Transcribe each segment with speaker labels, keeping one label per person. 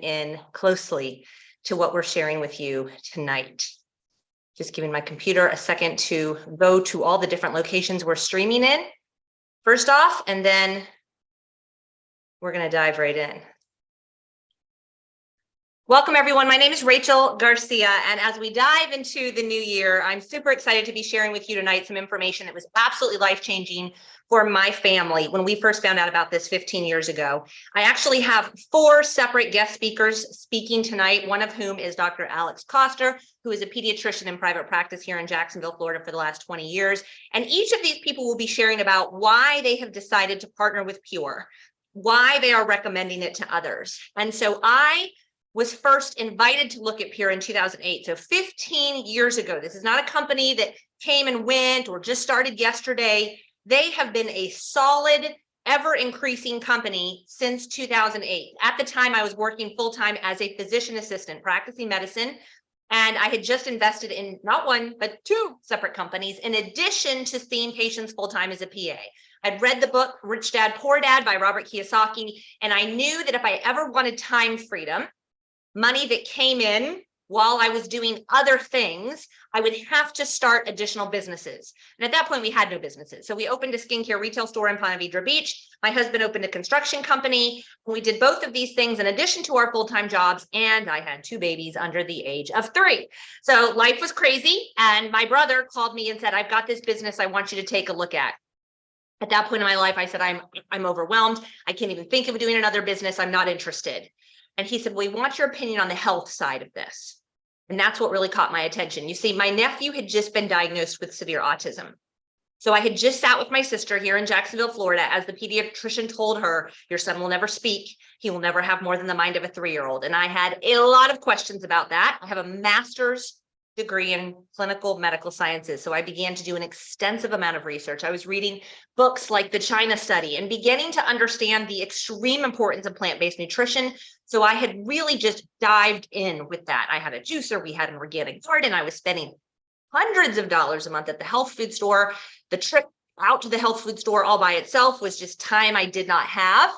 Speaker 1: in closely to what we're sharing with you tonight. Just giving my computer a second to go to all the different locations we're streaming in first off, and then we're going to dive right in. Welcome, everyone. My name is Rachel Garcia, and as we dive into the new year, I'm super excited to be sharing with you tonight some information that was absolutely life-changing for my family when we first found out about this 15 years ago. I actually have 4 separate guest speakers speaking tonight, one of whom is Dr. Alex Koster, who is a pediatrician in private practice here in Jacksonville, Florida for the last 20 years. And each of these people will be sharing about why they have decided to partner with Pure, why they are recommending it to others. And so I was first invited to look at Pure in 2008. So 15 years ago. This is not a company that came and went or just started yesterday. They have been a solid, ever increasing company since 2008. At the time, I was working full-time as a physician assistant practicing medicine. And I had just invested in not one, but 2 separate companies, in addition to seeing patients full-time as a PA. I'd read the book, Rich Dad, Poor Dad by Robert Kiyosaki. And I knew that if I ever wanted time freedom, money that came in while I was doing other things, I would have to start additional businesses. And at that point, we had no businesses. So we opened a skincare retail store in Ponte Vedra Beach. My husband opened a construction company. We did both of these things in addition to our full-time jobs. And I had 2 babies under the age of 3. So life was crazy. And my brother called me and said, I've got this business I want you to take a look at. At that point in my life, I said, I'm overwhelmed. I can't even think of doing another business. I'm not interested. And he said, well, we want your opinion on the health side of this. And that's what really caught my attention. You see, my nephew had just been diagnosed with severe autism. So I had just sat with my sister here in Jacksonville, Florida, as the pediatrician told her, your son will never speak. He will never have more than the mind of a 3-year-old. And I had a lot of questions about that. I have a master's degree in clinical medical sciences. So I began to do an extensive amount of research. I was reading books like the China study and beginning to understand the extreme importance of plant-based nutrition. So I had really just dived in with that. I had a juicer, we had an organic garden. I was spending hundreds of dollars a month at the health food store. The trip out to the health food store all by itself was just time I did not have.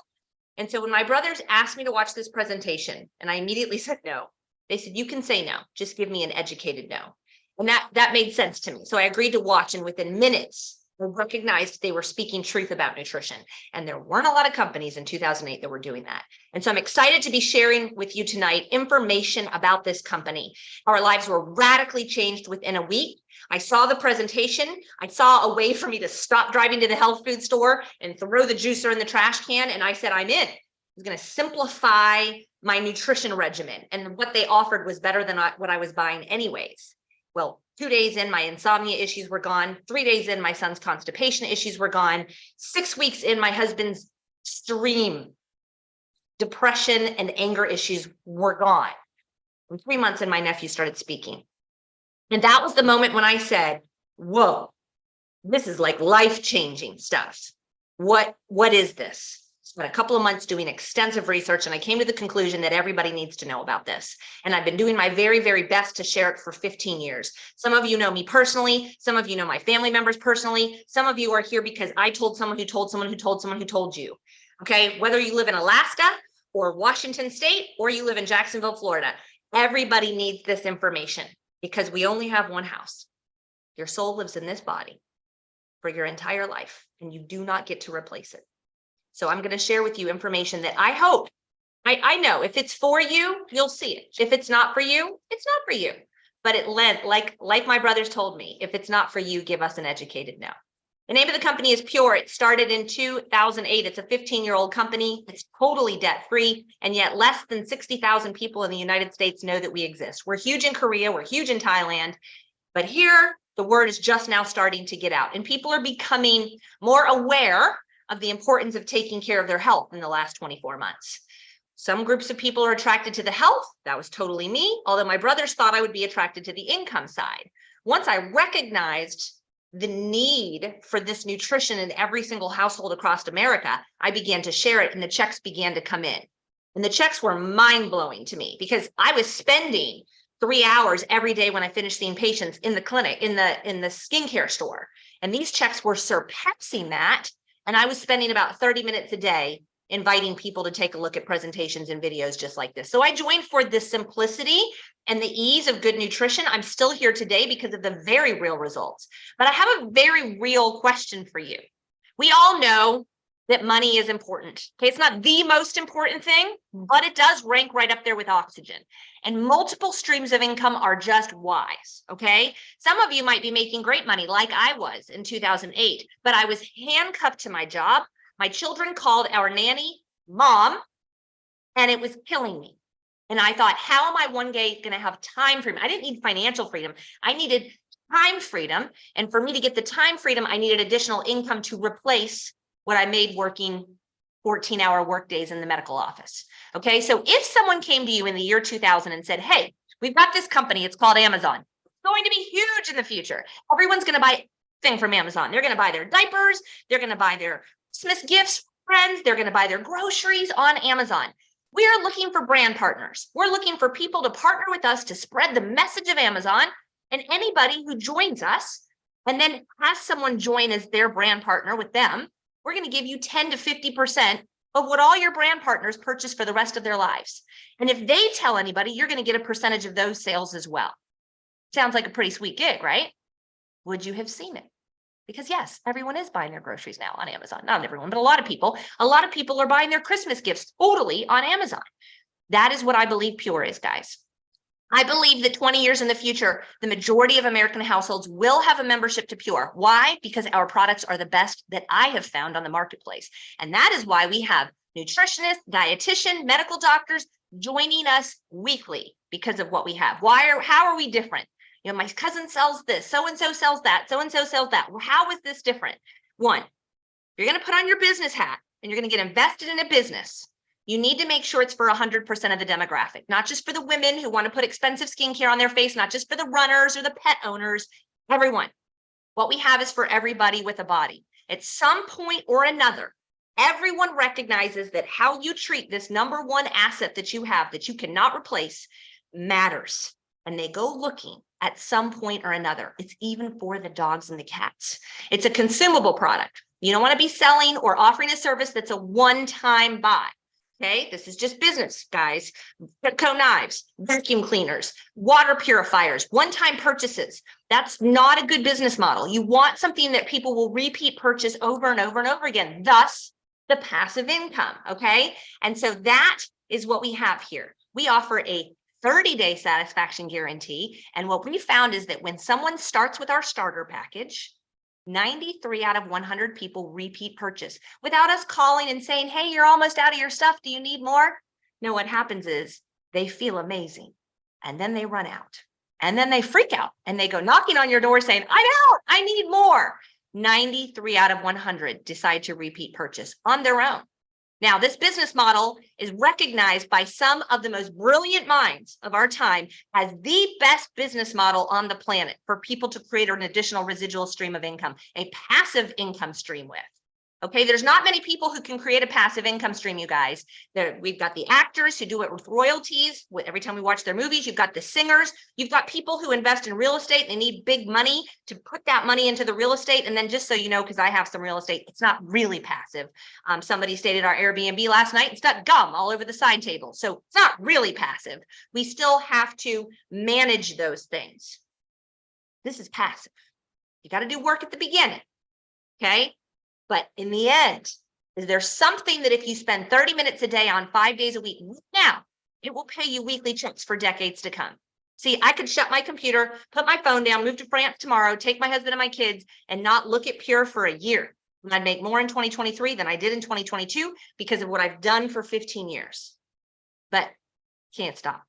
Speaker 1: And so when my brothers asked me to watch this presentation, and I immediately said no, they said, you can say no, just give me an educated no. And that made sense to me. So I agreed to watch, and within minutes, I recognized they were speaking truth about nutrition. And there weren't a lot of companies in 2008 that were doing that. And so I'm excited to be sharing with you tonight information about this company. Our lives were radically changed within a week. I saw the presentation. I saw a way for me to stop driving to the health food store and throw the juicer in the trash can. And I said, I'm in. I was going to simplify my nutrition regimen. And what they offered was better than what I was buying anyways. Well, 2 days in, my insomnia issues were gone. 3 days in, my son's constipation issues were gone. 6 weeks in, my husband's extreme depression and anger issues were gone. And 3 months in, my nephew started speaking. And that was the moment when I said, whoa, this is like life-changing stuff. What is this? Spent a couple of months doing extensive research, and I came to the conclusion that everybody needs to know about this. And I've been doing my very, very best to share it for 15 years. Some of you know me personally. Some of you know my family members personally. Some of you are here because I told someone who told someone who told someone who told you. Okay, whether you live in Alaska or Washington State, or you live in Jacksonville, Florida, everybody needs this information because we only have one house. Your soul lives in this body for your entire life, and you do not get to replace it. So I'm going to share with you information that I hope, I know if it's for you, you'll see it. If it's not for you, it's not for you. But it lent, like my brothers told me, if it's not for you, give us an educated no. The name of the company is Pure. It started in 2008. It's a 15-year-old company. It's totally debt-free. And yet less than 60,000 people in the United States know that we exist. We're huge in Korea. We're huge in Thailand. But here, the word is just now starting to get out. And people are becoming more aware of the importance of taking care of their health in the last 24 months. Some groups of people are attracted to the health. That was totally me, although my brothers thought I would be attracted to the income side. Once I recognized the need for this nutrition in every single household across America, I began to share it, and the checks began to come in. And the checks were mind-blowing to me because I was spending 3 hours every day when I finished seeing patients in the clinic, in the skincare store. And these checks were surpassing that. And I was spending about 30 minutes a day inviting people to take a look at presentations and videos just like this. So I joined for the simplicity and the ease of good nutrition. I'm still here today because of the very real results. But I have a very real question for you. We all know that money is important. Okay, it's not the most important thing, but it does rank right up there with oxygen. And multiple streams of income are just wise. Okay, some of you might be making great money like I was in 2008, but I was handcuffed to my job. My children called our nanny mom, and it was killing me. And I thought, how am I one day going to have time freedom? I didn't need financial freedom. I needed time freedom. And for me to get the time freedom, I needed additional income to replace what I made working 14-hour work days in the medical office. Okay, so if someone came to you in the year 2000 and said, hey, we've got this company, it's called Amazon. It's going to be huge in the future. Everyone's going to buy thing from Amazon. They're going to buy their diapers. They're going to buy their Christmas gifts for friends. They're going to buy their groceries on Amazon. We are looking for brand partners. We're looking for people to partner with us to spread the message of Amazon. And anybody who joins us and then has someone join as their brand partner with them, we're going to give you 10 to 50% of what all your brand partners purchase for the rest of their lives. And if they tell anybody, you're going to get a percentage of those sales as well. Sounds like a pretty sweet gig, right? Would you have seen it? Because yes, everyone is buying their groceries now on Amazon. Not everyone, but a lot of people. A lot of people are buying their Christmas gifts totally on Amazon. That is what I believe Pure is, guys. I believe that 20 years in the future, the majority of American households will have a membership to Pure. Why? Because our products are the best that I have found on the marketplace. And that is why we have nutritionists, dietitian, medical doctors joining us weekly because of what we have. How are we different? You know, my cousin sells this, so-and-so sells that, so-and-so sells that. Well, how is this different? One, you're going to put on your business hat and you're going to get invested in a business. You need to make sure it's for 100% of the demographic, not just for the women who want to put expensive skincare on their face, not just for the runners or the pet owners, everyone. What we have is for everybody with a body. At some point or another, everyone recognizes that how you treat this number one asset that you have that you cannot replace matters. And they go looking at some point or another. It's even for the dogs and the cats. It's a consumable product. You don't want to be selling or offering a service that's a one-time buy. Okay, this is just business, guys. Cutco knives, vacuum cleaners, water purifiers, one-time purchases. That's not a good business model. You want something that people will repeat purchase over and over and over again, thus the passive income, okay? And so that is what we have here. We offer a 30-day satisfaction guarantee. And what we found is that when someone starts with our starter package, 93 out of 100 people repeat purchase without us calling and saying, hey, you're almost out of your stuff. Do you need more? No, what happens is they feel amazing. And then they run out. And then they freak out and they go knocking on your door saying, I'm out. I need more. 93 out of 100 decide to repeat purchase on their own. Now, this business model is recognized by some of the most brilliant minds of our time as the best business model on the planet for people to create an additional residual stream of income, a passive income stream with. Okay, there's not many people who can create a passive income stream, you guys. We've got the actors who do it with royalties. Every time we watch their movies, you've got the singers. You've got people who invest in real estate. They need big money to put that money into the real estate. And then just so you know, because I have some real estate, it's not really passive. Somebody stayed at our Airbnb last night. It's got gum all over the side table. So it's not really passive. We still have to manage those things. This is passive. You got to do work at the beginning. Okay. But in the end, is there something that if you spend 30 minutes a day on 5 days a week, now it will pay you weekly checks for decades to come. See, I could shut my computer, put my phone down, move to France tomorrow, take my husband and my kids and not look at Pure for a year. And I'd make more in 2023 than I did in 2022 because of what I've done for 15 years. But can't stop.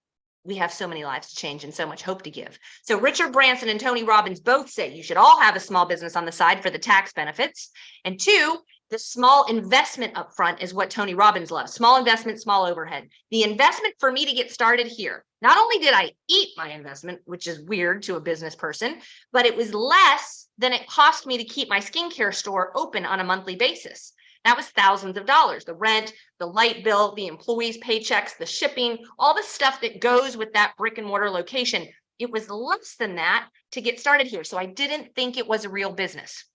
Speaker 1: We have so many lives to change and so much hope to give. So Richard Branson and Tony Robbins both say you should all have a small business on the side for the tax benefits. And two, the small investment up front is what Tony Robbins loves. Small investment, small overhead. The investment for me to get started here, not only did I eat my investment, which is weird to a business person, but it was less than it cost me to keep my skincare store open on a monthly basis. That was thousands of dollars, the rent, the light bill, the employees' paychecks, the shipping, all the stuff that goes with that brick and mortar location. It was less than that to get started here. So I didn't think it was a real business.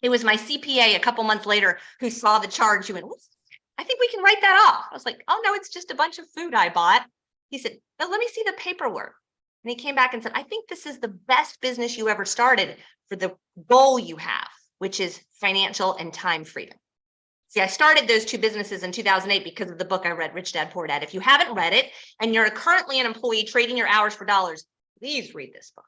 Speaker 1: It was my CPA a couple months later who saw the charge. He went, I think we can write that off. I was like, oh no, it's just a bunch of food I bought. He said, but let me see the paperwork. And he came back and said, I think this is the best business you ever started for the goal you have, which is financial and time freedom. See, I started those two businesses in 2008 because of the book I read, Rich Dad, Poor Dad. If you haven't read it and you're currently an employee trading your hours for dollars, please read this book.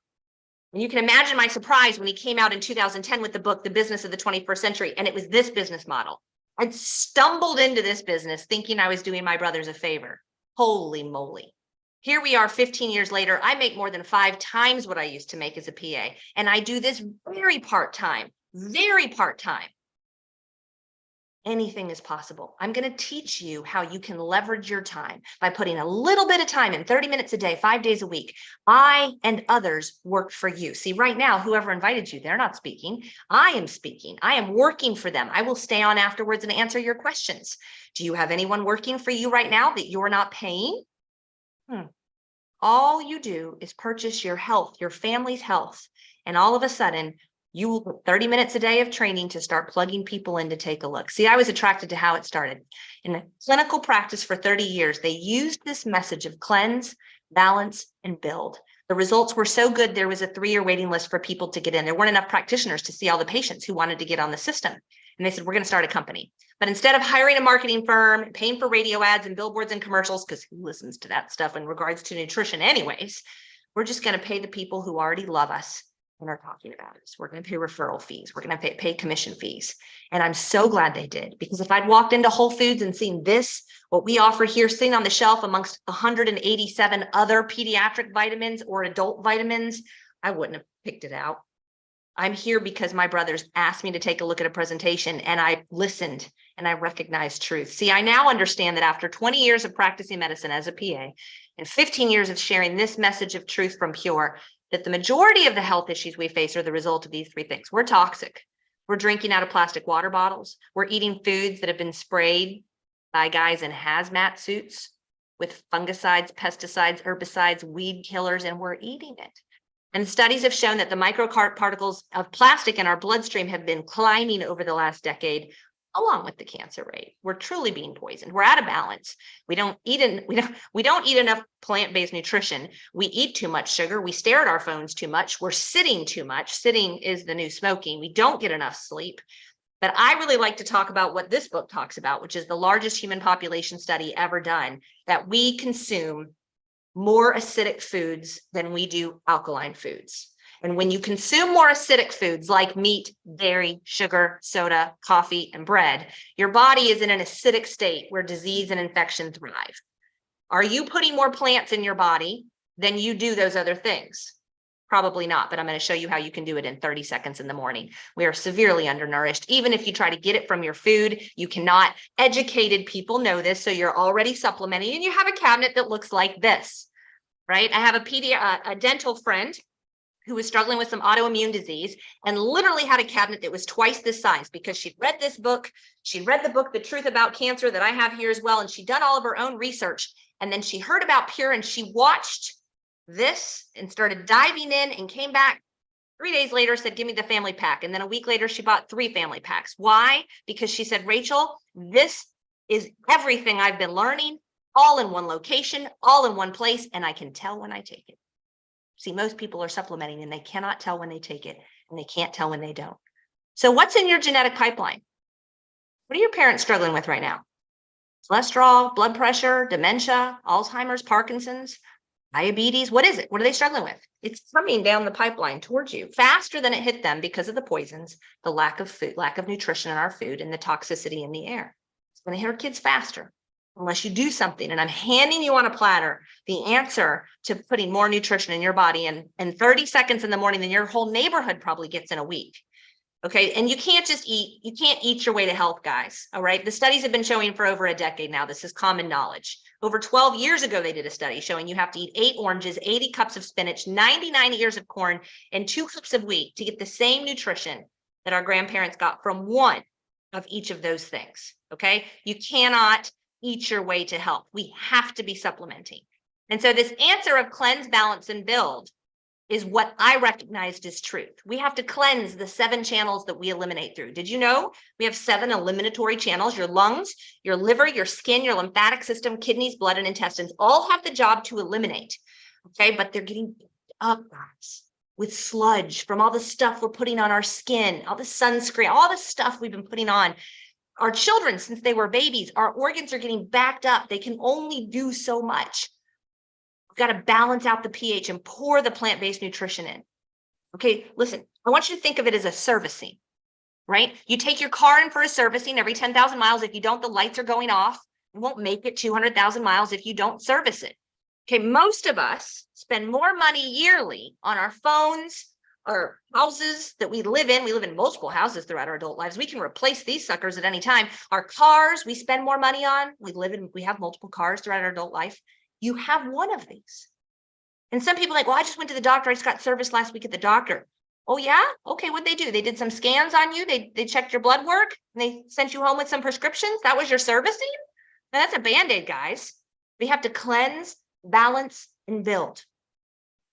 Speaker 1: And you can imagine my surprise when he came out in 2010 with the book, The Business of the 21st Century. And it was this business model. I'd stumbled into this business thinking I was doing my brothers a favor. Holy moly. Here we are 15 years later. I make more than 5 times what I used to make as a PA. And I do this very part-time, very part-time. Anything is possible. I'm going to teach you how you can leverage your time by putting a little bit of time in, 30 minutes a day, 5 days a week. I and others work for you. See, right now, whoever invited you, they're not speaking. I am speaking. I am working for them. I will stay on afterwards and answer your questions. Do you have anyone working for you right now that you're not paying? All you do is purchase your health, your family's health, and all of a sudden, you will put 30 minutes a day of training to start plugging people in to take a look. See, I was attracted to how it started. In a clinical practice for 30 years, they used this message of cleanse, balance, and build. The results were so good, there was a 3-year waiting list for people to get in. There weren't enough practitioners to see all the patients who wanted to get on the system. And they said, we're going to start a company. But instead of hiring a marketing firm, paying for radio ads and billboards and commercials, because who listens to that stuff in regards to nutrition anyways, we're just going to pay the people who already love us and are talking about it. So we're going to pay referral fees. We're going to pay commission fees. And I'm so glad they did, because if I'd walked into Whole Foods and seen this, what we offer here sitting on the shelf amongst 187 other pediatric vitamins or adult vitamins, I wouldn't have picked it out. I'm here because my brothers asked me to take a look at a presentation and I listened and I recognized truth. See, I now understand that after 20 years of practicing medicine as a PA and 15 years of sharing this message of truth from Pure, that the majority of the health issues we face are the result of these 3 things. We're toxic. We're drinking out of plastic water bottles. We're eating foods that have been sprayed by guys in hazmat suits with fungicides, pesticides, herbicides, weed killers, and we're eating it. And studies have shown that the microparticles of plastic in our bloodstream have been climbing over the last decade, along with the cancer rate. We're truly being poisoned. We're out of balance. We don't eat enough plant-based nutrition. We eat too much sugar. We stare at our phones too much. We're sitting too much. Sitting is the new smoking. We don't get enough sleep. But I really like to talk about what this book talks about, which is the largest human population study ever done, that we consume more acidic foods than we do alkaline foods. And when you consume more acidic foods like meat, dairy, sugar, soda, coffee, and bread, your body is in an acidic state where disease and infection thrive. Are you putting more plants in your body than you do those other things? Probably not, but I'm going to show you how you can do it in 30 seconds in the morning. We are severely undernourished. Even if you try to get it from your food, you cannot. Educated people know this, so you're already supplementing, and you have a cabinet that looks like this, right? I have a dental friend who was struggling with some autoimmune disease and literally had a cabinet that was twice this size because she'd read this book. She read the book, The Truth About Cancer, that I have here as well. And she'd done all of her own research. And then she heard about Pure and she watched this and started diving in and came back 3 days later, said, give me the family pack. And then a week later, she bought 3 family packs. Why? Because she said, Rachel, this is everything I've been learning, all in one location, all in one place. And I can tell when I take it. See, most people are supplementing and they cannot tell when they take it and they can't tell when they don't. So what's in your genetic pipeline? What are your parents struggling with right now? Cholesterol, blood pressure, dementia, Alzheimer's, Parkinson's, diabetes. What is it? What are they struggling with? It's coming down the pipeline towards you faster than it hit them because of the poisons, the lack of food, lack of nutrition in our food, and the toxicity in the air. It's going to hit our kids faster unless you do something. And I'm handing you on a platter the answer to putting more nutrition in your body in 30 seconds in the morning than your whole neighborhood probably gets in a week. Okay. And you can't eat your way to health, guys. All right. The studies have been showing for over a decade now. This is common knowledge. Over 12 years ago, they did a study showing you have to eat 8 oranges, 80 cups of spinach, 99 ears of corn, and 2 cups of wheat to get the same nutrition that our grandparents got from one of each of those things. Okay. You cannot eat your way to health. We have to be supplementing. And so this answer of cleanse, balance, and build is what I recognized as truth. We have to cleanse the 7 channels that we eliminate through. Did you know we have 7 eliminatory channels? Your lungs, your liver, your skin, your lymphatic system, kidneys, blood, and intestines all have the job to eliminate. Okay, but they're getting up, guys, with sludge from all the stuff we're putting on our skin, all the sunscreen, all the stuff we've been putting on. Our children, since they were babies, our organs are getting backed up. They can only do so much. We've got to balance out the pH and pour the plant-based nutrition in. Okay, listen, I want you to think of it as a servicing, right? You take your car in for a servicing every 10,000 miles. If you don't, the lights are going off. You won't make it 200,000 miles if you don't service it. Okay, most of us spend more money yearly on our phones, our houses that we live in. We live in multiple houses throughout our adult lives. We can replace these suckers at any time. Our cars, we spend more money on. We have multiple cars throughout our adult life. You have one of these. And some people are like, well, I just went to the doctor. I just got serviced last week at the doctor. Oh, yeah? Okay, what'd they do? They did some scans on you. They checked your blood work and they sent you home with some prescriptions. That was your servicing? Now, that's a Band-Aid, guys. We have to cleanse, balance, and build.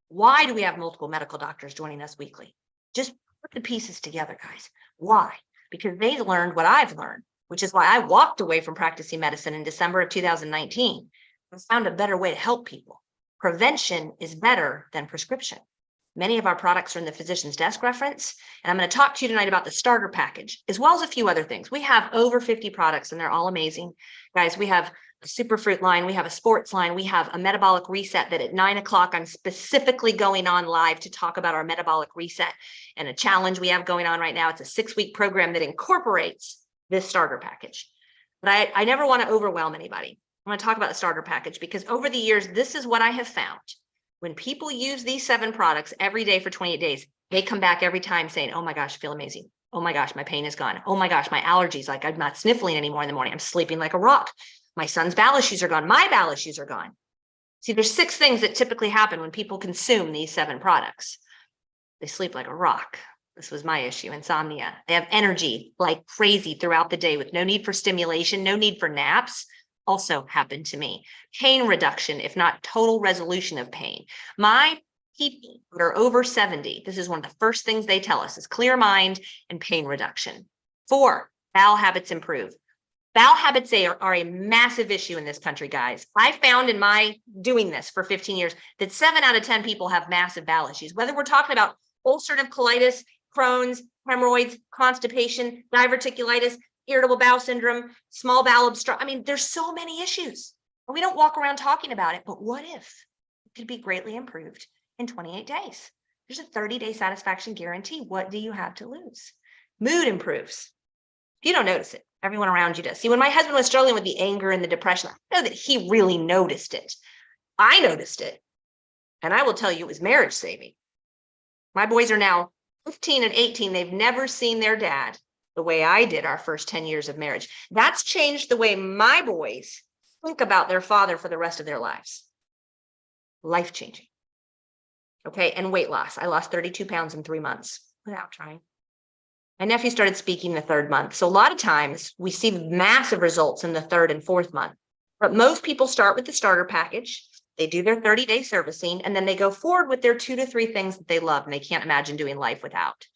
Speaker 1: Why do we have multiple medical doctors joining us weekly? Just put the pieces together, guys. Why? Because they learned what I've learned, which is why I walked away from practicing medicine in December of 2019. I found a better way to help people. Prevention is better than prescription. Many of our products are in the physician's desk reference, and I'm going to talk to you tonight about the starter package, as well as a few other things. We have over 50 products, and they're all amazing. Guys, we have a superfruit line, we have a sports line, we have a metabolic reset that at 9 o'clock, I'm specifically going on live to talk about our metabolic reset and a challenge we have going on right now. It's a 6-week program that incorporates this starter package. But I never want to overwhelm anybody. I want to talk about the starter package because over the years, this is what I have found. When people use these 7 products every day for 28 days, they come back every time saying, oh my gosh, I feel amazing. Oh my gosh, my pain is gone. Oh my gosh, my allergies, like I'm not sniffling anymore in the morning. I'm sleeping like a rock. My son's bowel issues are gone. My bowel issues are gone. See, there's 6 things that typically happen when people consume these 7 products. They sleep like a rock. This was my issue, insomnia. They have energy like crazy throughout the day with no need for stimulation, no need for naps. Also happened to me. Pain reduction, if not total resolution of pain. My people that are over 70, this is one of the first things they tell us is clear mind and pain reduction. 4, bowel habits improve. Bowel habits are a massive issue in this country, guys. I found in my doing this for 15 years that 7 out of 10 people have massive bowel issues, whether we're talking about ulcerative colitis, Crohn's, hemorrhoids, constipation, diverticulitis, irritable bowel syndrome, small bowel obstruction. I mean, there's so many issues. We don't walk around talking about it, but what if it could be greatly improved in 28 days? There's a 30-day satisfaction guarantee. What do you have to lose? Mood improves. If you don't notice it, everyone around you does. See, when my husband was struggling with the anger and the depression, I know that he really noticed it. I noticed it. And I will tell you, it was marriage saving. My boys are now 15 and 18. They've never seen their dad the way I did our first 10 years of marriage. That's changed the way my boys think about their father for the rest of their lives. Life-changing. Okay, and weight loss. I lost 32 pounds in 3 months without trying. My nephew started speaking the 3rd month. So a lot of times we see massive results in the 3rd and 4th month. But most people start with the starter package. They do their 30-day servicing, and then they go forward with their 2 to 3 things that they love and they can't imagine doing life without.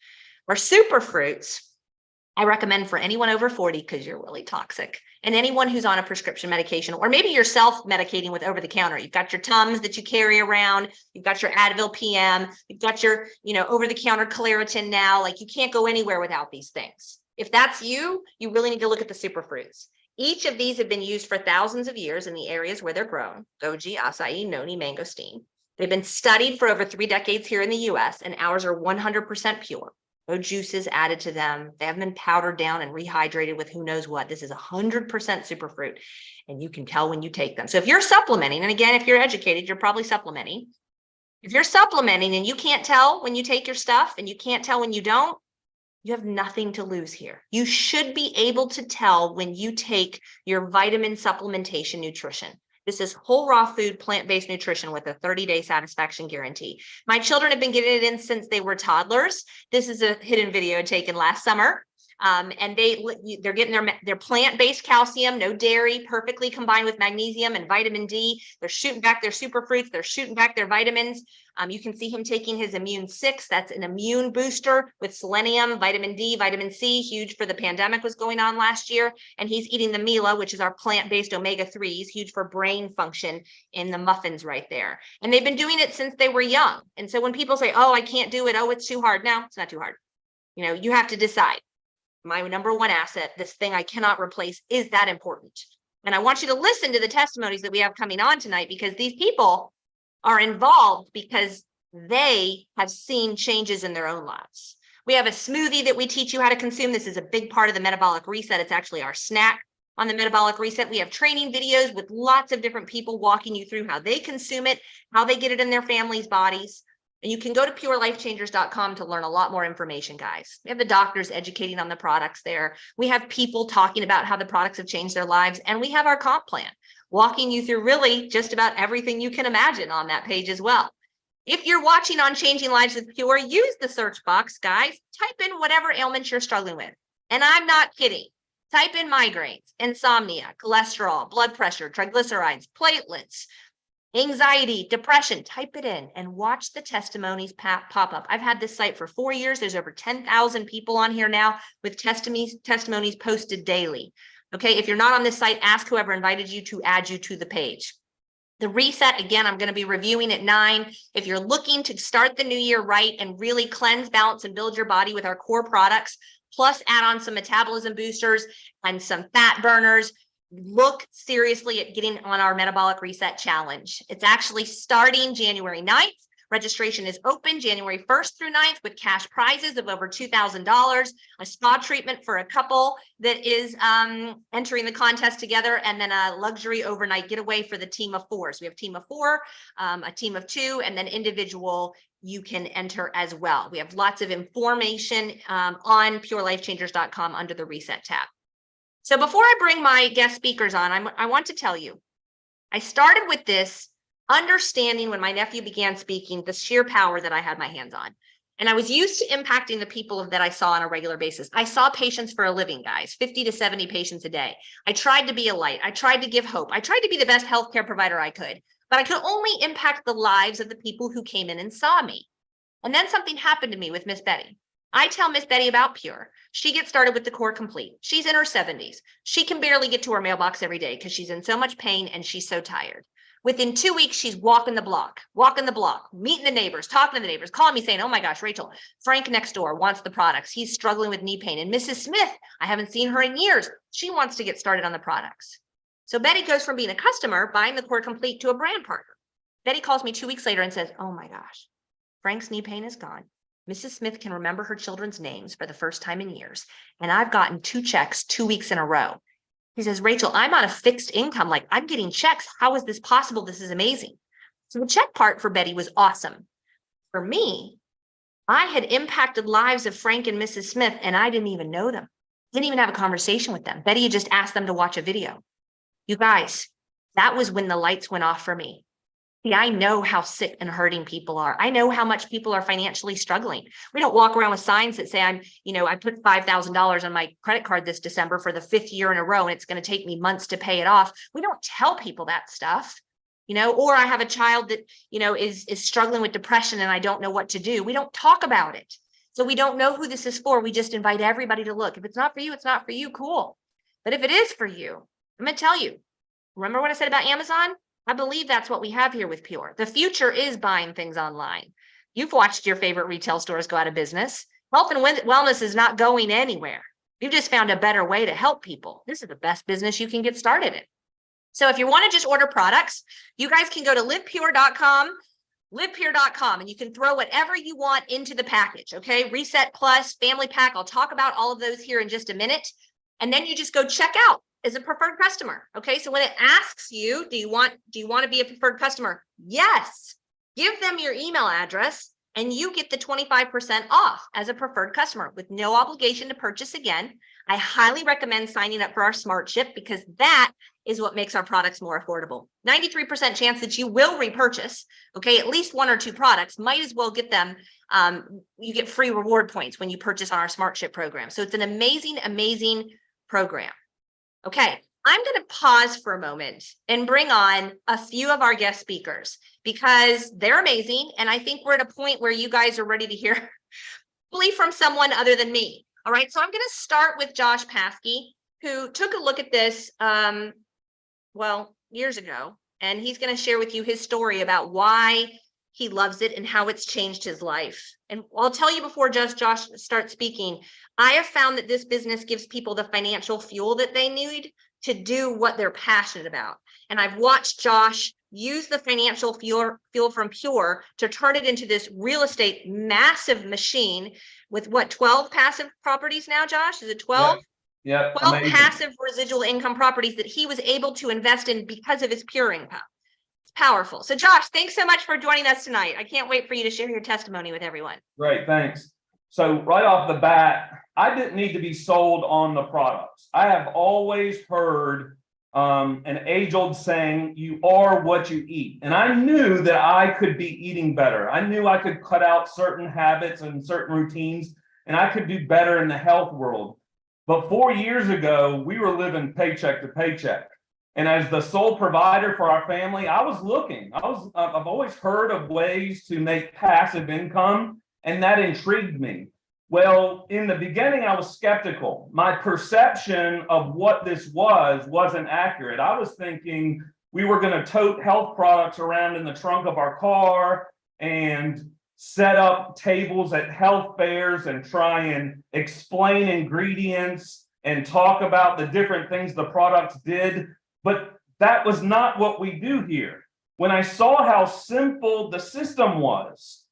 Speaker 1: Our superfruits, I recommend for anyone over 40 because you're really toxic, and anyone who's on a prescription medication, or maybe you're self-medicating with over the counter. You've got your Tums that you carry around. You've got your Advil PM. You've got your, over the counter Claritin now. Like you can't go anywhere without these things. If that's you, you really need to look at the superfruits. Each of these have been used for thousands of years in the areas where they're grown. Goji, acai, noni, mangosteen. They've been studied for over 3 decades here in the US, and ours are 100% pure. No juices added to them. They haven't been powdered down and rehydrated with who knows what. This is 100% superfruit, and you can tell when you take them. So if you're supplementing, and again, if you're educated, you're probably supplementing. If you're supplementing and you can't tell when you take your stuff and you can't tell when you don't, you have nothing to lose here. You should be able to tell when you take your vitamin supplementation nutrition. This is whole raw food, plant-based nutrition with a 30-day satisfaction guarantee. My children have been getting it in since they were toddlers. This is a hidden video taken last summer. And they're getting their plant-based calcium, no dairy, perfectly combined with magnesium and vitamin D. They're shooting back their super fruits. They're shooting back their vitamins. You can see him taking his Immune 6. That's an immune booster with selenium, vitamin D, vitamin C, huge for the pandemic was going on last year. And he's eating the Mila, which is our plant-based omega-3s, huge for brain function in the muffins right there. And they've been doing it since they were young. And so when people say, oh, I can't do it, oh, it's too hard. No, it's not too hard. You know, you have to decide. My number one asset, this thing I cannot replace, is that important. And I want you to listen to the testimonies that we have coming on tonight, because these people are involved because they have seen changes in their own lives. We have a smoothie that we teach you how to consume. This is a big part of the metabolic reset. It's actually our snack on the metabolic reset. We have training videos with lots of different people walking you through how they consume it, how they get it in their families' bodies. And you can go to purelifechangers.com to learn a lot more information, guys. We have the doctors educating on the products there. We have people talking about how the products have changed their lives. And we have our comp plan, walking you through really just about everything you can imagine on that page as well. If you're watching on Changing Lives with Pure, use the search box, guys. Type in whatever ailments you're struggling with. And I'm not kidding. Type in migraines, insomnia, cholesterol, blood pressure, triglycerides, platelets, anxiety, depression. Type it in and watch the testimonies pop up. I've had this site for 4 years. There's over 10,000 people on here now with testimonies posted daily. Okay, if you're not on this site, ask whoever invited you to add you to the page. The reset, again, I'm going to be reviewing at 9. If you're looking to start the new year right and really cleanse, balance, and build your body with our core products, plus add on some metabolism boosters and some fat burners, look seriously at getting on our metabolic reset challenge. It's actually starting January 9th. Registration is open January 1st through 9th with cash prizes of over $2,000, a spa treatment for a couple that is entering the contest together, and then a luxury overnight getaway for the team of 4. So we have a team of 4, a team of 2, and then individual you can enter as well. We have lots of information on purelifechangers.com under the reset tab. So before I bring my guest speakers on, I want to tell you, I started with this understanding when my nephew began speaking, the sheer power that I had my hands on. And I was used to impacting the people that I saw on a regular basis. I saw patients for a living, guys, 50 to 70 patients a day. I tried to be a light. I tried to give hope. I tried to be the best healthcare provider I could, but I could only impact the lives of the people who came in and saw me. And then something happened to me with Miss Betty. I tell Miss Betty about Pure. She gets started with the Core Complete. She's in her 70s. She can barely get to her mailbox every day because she's in so much pain and she's so tired. Within 2 weeks, she's walking the block, meeting the neighbors, talking to the neighbors, calling me saying, oh my gosh, Rachel, Frank next door wants the products. He's struggling with knee pain. And Mrs. Smith, I haven't seen her in years. She wants to get started on the products. So Betty goes from being a customer, buying the Core Complete, to a brand partner. Betty calls me 2 weeks later and says, oh my gosh, Frank's knee pain is gone. Mrs. Smith can remember her children's names for the first time in years. And I've gotten 2 checks 2 weeks in a row. He says, Rachel, I'm on a fixed income. Like, I'm getting checks. How is this possible? This is amazing. So the check part for Betty was awesome. For me, I had impacted lives of Frank and Mrs. Smith, and I didn't even know them. Didn't even have a conversation with them. Betty had just asked them to watch a video. You guys, that was when the lights went off for me. See, I know how sick and hurting people are. I know how much people are financially struggling. We don't walk around with signs that say I put $5,000 on my credit card this December for the 5th year in a row, and it's going to take me months to pay it off. We don't tell people that stuff, or I have a child that, is struggling with depression and I don't know what to do. We don't talk about it. So we don't know who this is for. We just invite everybody to look. If it's not for you, it's not for you. Cool. But if it is for you, I'm going to tell you, remember what I said about Amazon? I believe that's what we have here with Pure. The future is buying things online. You've watched your favorite retail stores go out of business. Health and wellness is not going anywhere. You've just found a better way to help people. This is the best business you can get started in. So if you want to just order products, you guys can go to livepure.com, and you can throw whatever you want into the package. Okay. Reset Plus, Family Pack. I'll talk about all of those here in just a minute. And then you just go check out as a preferred customer. Okay. So when it asks you, do you want to be a preferred customer? Yes. Give them your email address and you get the 25% off as a preferred customer with no obligation to purchase again. I highly recommend signing up for our Smart Ship because that is what makes our products more affordable. 93% chance that you will repurchase, okay, at least 1 or 2 products, might as well get them. You get free reward points when you purchase on our Smart Ship program. So it's an amazing, amazing program. Okay, I'm going to pause for a moment and bring on a few of our guest speakers because they're amazing. And I think we're at a point where you guys are ready to hear from someone other than me. All right, so I'm going to start with Josh Paskey, who took a look at this, years ago, and he's going to share with you his story about why he loves it and how it's changed his life. And I'll tell you before Josh starts speaking, I have found that this business gives people the financial fuel that they need to do what they're passionate about. And I've watched Josh use the financial fuel from Pure to turn it into this real estate massive machine with 12 passive properties now, Josh? Is it 12?
Speaker 2: Yeah.
Speaker 1: 12
Speaker 2: amazing.
Speaker 1: passive residual income properties that he was able to invest in because of his Pure income. It's powerful. So Josh, thanks so much for joining us tonight. I can't wait for you to share your testimony with everyone.
Speaker 2: Great, thanks. So right off the bat, I didn't need to be sold on the products. I have always heard an age-old saying, you are what you eat. And I knew that I could be eating better. I knew I could cut out certain habits and certain routines, and I could do better in the health world. But 4 years ago, we were living paycheck to paycheck. And as the sole provider for our family, I was looking. I've always heard of ways to make passive income, and that intrigued me. Well, in the beginning, I was skeptical. My perception of what this wasn't accurate. I was thinking we were going to tote health products around in the trunk of our car and set up tables at health fairs and try and explain ingredients and talk about the different things the products did. But that was not what we do here. When I saw how simple the system was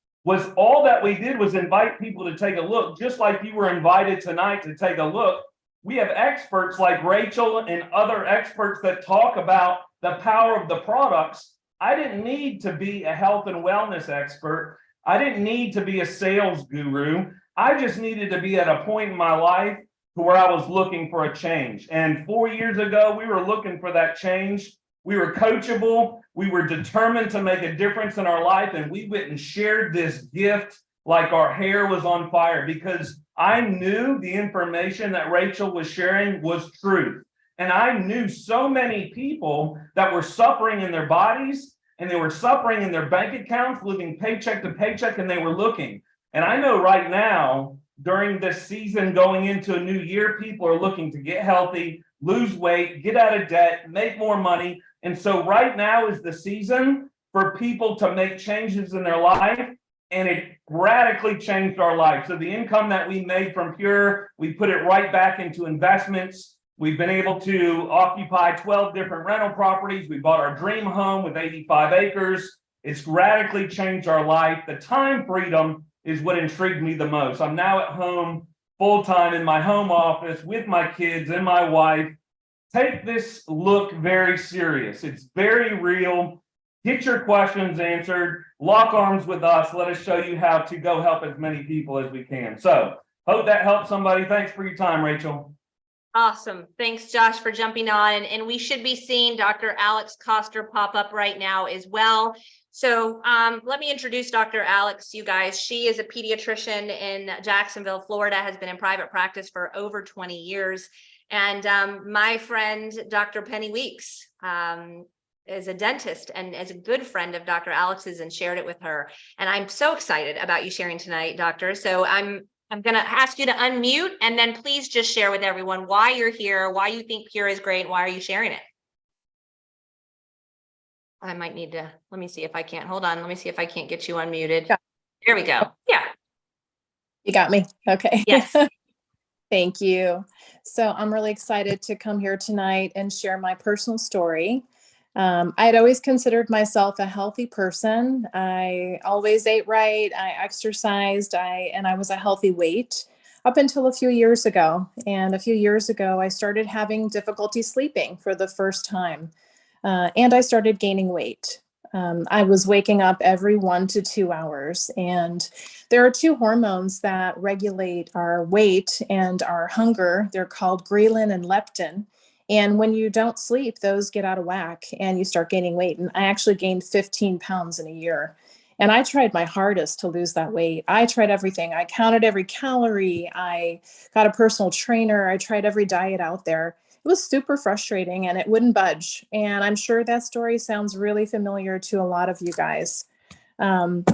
Speaker 2: all that we did was invite people to take a look, just like you were invited tonight to take a look. We have experts like Rachel and other experts that talk about the power of the products. I didn't need to be a health and wellness expert. I didn't need to be a sales guru. I just needed to be at a point in my life where I was looking for a change. And 4 years ago, we were looking for that change. We were coachable. We were determined to make a difference in our life. And we went and shared this gift like our hair was on fire because I knew the information that Rachel was sharing was truth. And I knew so many people that were suffering in their bodies and they were suffering in their bank accounts, living paycheck to paycheck, and they were looking. And I know right now, during this season going into a new year, people are looking to get healthy, lose weight, get out of debt, make more money. And so right now is the season for people to make changes in their life, and it radically changed our life. So the income that we made from Pure, we put it right back into investments. We've been able to occupy 12 different rental properties. We bought our dream home with 85 acres. It's radically changed our life. The time freedom is what intrigued me the most. I'm now at home full-time in my home office with my kids and my wife. Take this look very serious. It's very real. Get your questions answered. Lock arms with us. Let us show you how to go help as many people as we can. So hope that helps somebody. Thanks for your time, Rachel.
Speaker 1: Awesome. Thanks, Josh, for jumping on. And we should be seeing Dr. Alex Koster pop up right now as well. So let me introduce Dr. Alex, you guys. She is a pediatrician in Jacksonville, Florida, has been in private practice for over 20 years. And my friend, Dr. Penny Weeks, is a dentist and is a good friend of Dr. Alex's and shared it with her. And I'm so excited about you sharing tonight, doctor. So I'm going to ask you to unmute and then please just share with everyone why you're here, why you think Pure is great, why are you sharing it? I might need to, let me see if I can't, hold on. Let me see if I can't get you unmuted.
Speaker 3: Yeah.
Speaker 1: There we go. Yeah.
Speaker 3: You got me. Okay.
Speaker 1: Yes.
Speaker 3: Thank you. So I'm really excited to come here tonight and share my personal story. I had always considered myself a healthy person. I always ate right. I exercised. And I was a healthy weight up until a few years ago. And a few years ago, I started having difficulty sleeping for the first time. And I started gaining weight. I was waking up every 1 to 2 hours, and there are two hormones that regulate our weight and our hunger. They're called ghrelin and leptin. And when you don't sleep, those get out of whack and you start gaining weight. And I actually gained 15 pounds in a year. And I tried my hardest to lose that weight. I tried everything. I counted every calorie. I got a personal trainer. I tried every diet out there. It was super frustrating and it wouldn't budge. And I'm sure that story sounds really familiar to a lot of you guys. Um,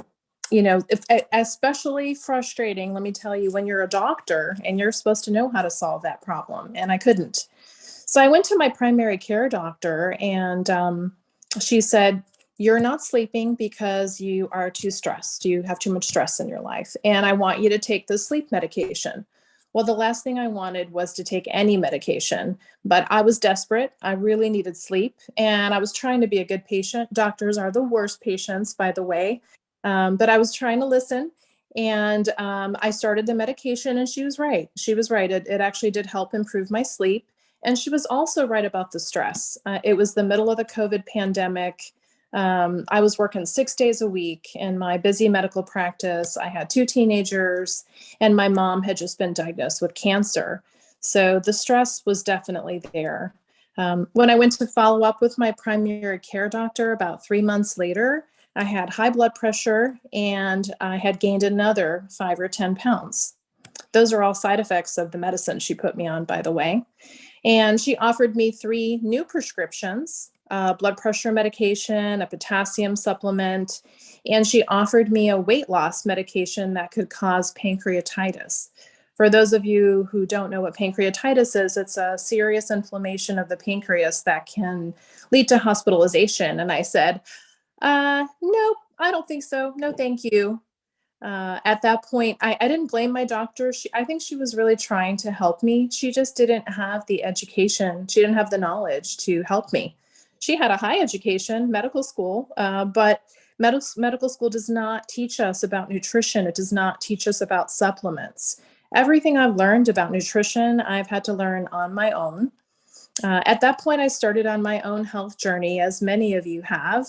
Speaker 3: especially frustrating, let me tell you, when you're a doctor and you're supposed to know how to solve that problem. And I couldn't. So I went to my primary care doctor and she said, "You're not sleeping because you are too stressed. You have too much stress in your life. And I want you to take the sleep medication." Well, the last thing I wanted was to take any medication, but I was desperate. I really needed sleep and I was trying to be a good patient. Doctors are the worst patients, by the way. But I was trying to listen and I started the medication and she was right. She was right. It actually did help improve my sleep. And she was also right about the stress. It was the middle of the COVID pandemic. I was working 6 days a week in my busy medical practice. I had two teenagers, and my mom had just been diagnosed with cancer. So the stress was definitely there. When I went to follow up with my primary care doctor about 3 months later, I had high blood pressure and I had gained another 5 or 10 pounds. Those are all side effects of the medicine she put me on, by the way. And she offered me 3 new prescriptions, blood pressure medication, a potassium supplement, and she offered me a weight loss medication that could cause pancreatitis. For those of you who don't know what pancreatitis is, it's a serious inflammation of the pancreas that can lead to hospitalization. And I said, nope, I don't think so. No, thank you. At that point, I didn't blame my doctor. I think she was really trying to help me. She just didn't have the education. She didn't have the knowledge to help me. She had a high education, medical school, but medical school does not teach us about nutrition. It does not teach us about supplements. Everything I've learned about nutrition, I've had to learn on my own. At that point, I started on my own health journey, as many of you have.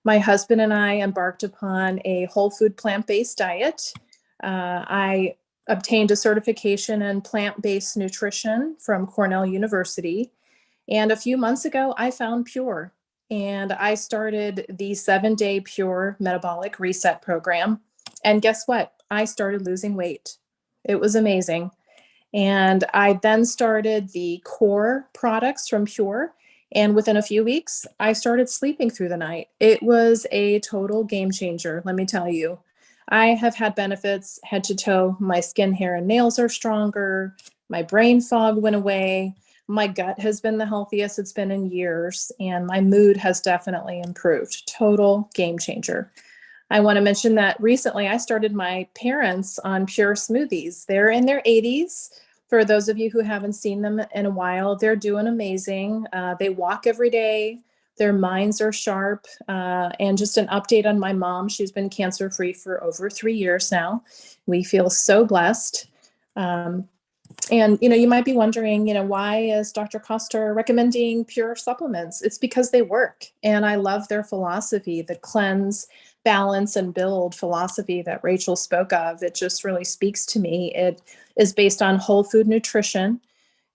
Speaker 3: My husband and I embarked upon a whole food plant-based diet. I obtained a certification in plant-based nutrition from Cornell University. And a few months ago, I found Pure. And I started the 7-day Pure Metabolic Reset program. And guess what? I started losing weight. It was amazing. And I then started the core products from Pure. And within a few weeks, I started sleeping through the night. It was a total game changer, let me tell you. I have had benefits head to toe. My skin, hair, and nails are stronger. My brain fog went away. My gut has been the healthiest it's been in years. And my mood has definitely improved. Total game changer. I want to mention that recently I started my parents on Pure smoothies. They're in their 80s. For those of you who haven't seen them in a while, they're doing amazing. They walk every day. Their minds are sharp. And just an update on my mom. She's been cancer-free for over 3 years now. We feel so blessed. And, you might be wondering, why is Dr. Coster recommending Pure supplements? It's because they work. And I love their philosophy, the cleanse, balance, and build philosophy that Rachel spoke of. It just really speaks to me. It is based on whole food nutrition.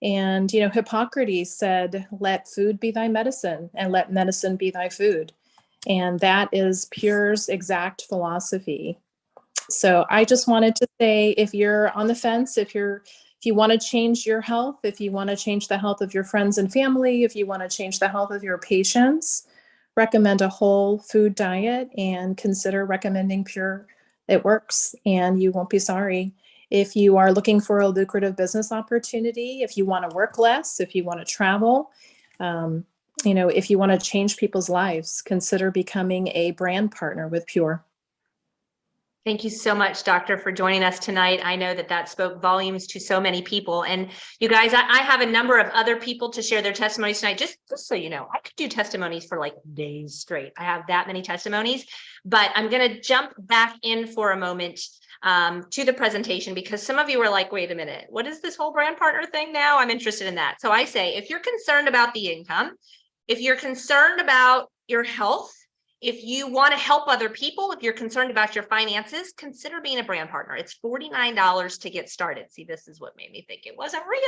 Speaker 3: And, Hippocrates said, "Let food be thy medicine and let medicine be thy food." And that is Pure's exact philosophy. So I just wanted to say, if you're on the fence, if you want to change your health, if you want to change the health of your friends and family, if you want to change the health of your patients, recommend a whole food diet and consider recommending Pure. It works and you won't be sorry. If you are looking for a lucrative business opportunity, if you want to work less, if you want to travel, if you want to change people's lives, consider becoming a brand partner with Pure.
Speaker 1: Thank you so much, Doctor, for joining us tonight. I know that spoke volumes to so many people. And you guys, I have a number of other people to share their testimonies tonight. Just so you know, I could do testimonies for like days straight. I have that many testimonies, but I'm going to jump back in for a moment to the presentation, because some of you are like, wait a minute, what is this whole brand partner thing now? I'm interested in that. So I say, if you're concerned about the income, if you're concerned about your health, if you want to help other people, if you're concerned about your finances, consider being a brand partner. It's $49 to get started. See, this is what made me think it wasn't real.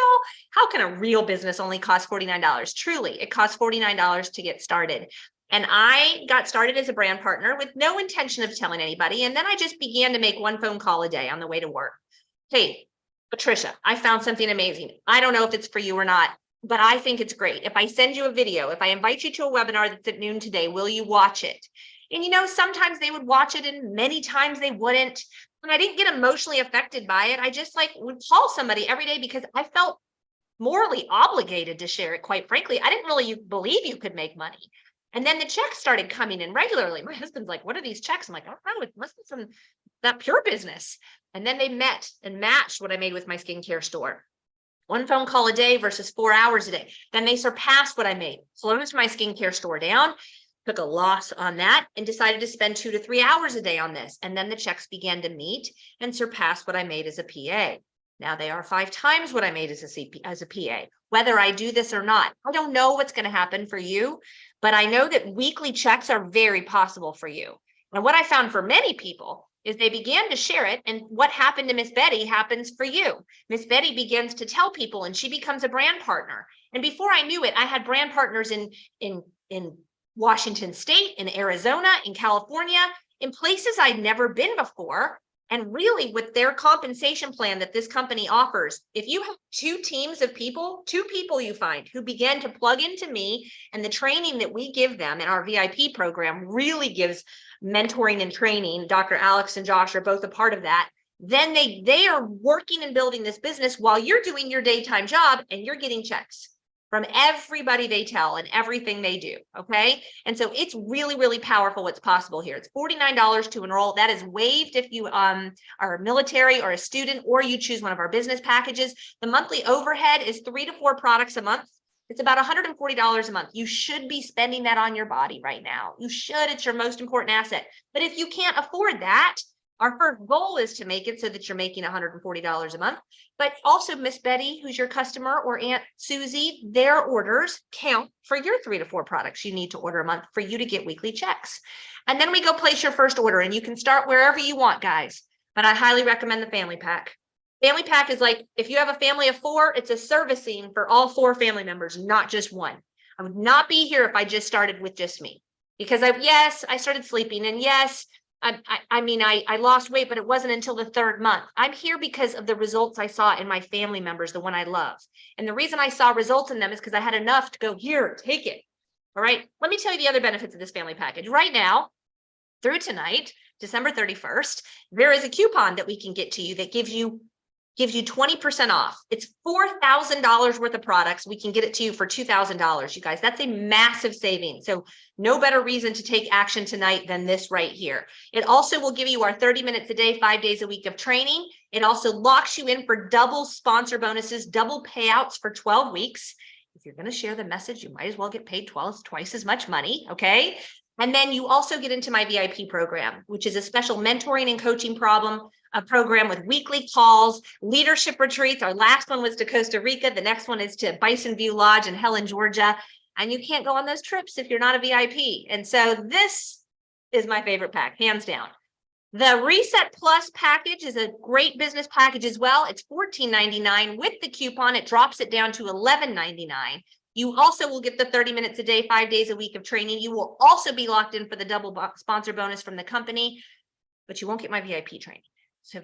Speaker 1: How can a real business only cost $49? Truly, it costs $49 to get started. And I got started as a brand partner with no intention of telling anybody. And then I just began to make one phone call a day on the way to work. Hey, Patricia, I found something amazing. I don't know if it's for you or not, but I think it's great. If I send you a video, if I invite you to a webinar that's at noon today, will you watch it? And sometimes they would watch it and many times they wouldn't. And I didn't get emotionally affected by it. I just would call somebody every day because I felt morally obligated to share it. Quite frankly, I didn't really believe you could make money. And then the checks started coming in regularly. My husband's like, what are these checks? I'm like, I don't know, it must be from that Pure business. And then they met and matched what I made with my skincare store. One phone call a day versus 4 hours a day. Then they surpassed what I made, closed my skincare store down, took a loss on that, and decided to spend 2 to 3 hours a day on this. And then the checks began to meet and surpass what I made as a PA. Now they are 5 times what I made as a PA. Whether I do this or not, I don't know what's going to happen for you, but I know that weekly checks are very possible for you. And what I found for many people is they began to share it. And what happened to Miss Betty happens for you. Miss Betty begins to tell people and she becomes a brand partner. And before I knew it, I had brand partners in Washington State, in Arizona, in California, in places I'd never been before. And really with their compensation plan that this company offers, if you have 2 teams of people, 2 people you find who begin to plug into me, and the training that we give them in our VIP program really gives mentoring and training. Dr. Alex and Josh are both a part of that. Then they are working and building this business while you're doing your daytime job and you're getting checks from everybody they tell and everything they do. Okay. And so it's really, really powerful what's possible here. It's $49 to enroll. That is waived if you are military or a student, or you choose one of our business packages. The monthly overhead is 3 to 4 products a month. It's about $140 a month. You should be spending that on your body right now. You should. It's your most important asset. But if you can't afford that, our first goal is to make it so that you're making $140 a month. But also Miss Betty, who's your customer, or Aunt Susie, their orders count for your 3 to 4 products you need to order a month for you to get weekly checks. And then we go place your first order, and you can start wherever you want, guys. But I highly recommend the family pack. Family pack is like, if you have a family of 4, it's a servicing for all 4 family members, not just one. I would not be here if I just started with just me, because I started sleeping, and yes, I lost weight, but it wasn't until the 3rd month. I'm here because of the results I saw in my family members, the one I love. And the reason I saw results in them is because I had enough to go, here, take it. All right. Let me tell you the other benefits of this family package. Right now, through tonight, December 31st, there is a coupon that we can get to you that gives you 20% off. It's $4,000 worth of products. We can get it to you for $2,000, you guys. That's a massive savings. So no better reason to take action tonight than this right here. It also will give you our 30 minutes a day, 5 days a week of training. It also locks you in for double sponsor bonuses, double payouts for 12 weeks. If you're going to share the message, you might as well get paid twice as much money. Okay. And then you also get into my VIP program, which is a special mentoring and coaching program with weekly calls, leadership retreats. Our last one was to Costa Rica. The next one is to Bison View Lodge in Helen, Georgia. And you can't go on those trips if you're not a VIP. And so this is my favorite pack, hands down. The Reset Plus package is a great business package as well. It's $14.99. With the coupon, it drops it down to $11.99. You also will get the 30 minutes a day, 5 days a week of training. You will also be locked in for the double sponsor bonus from the company, but you won't get my VIP training. So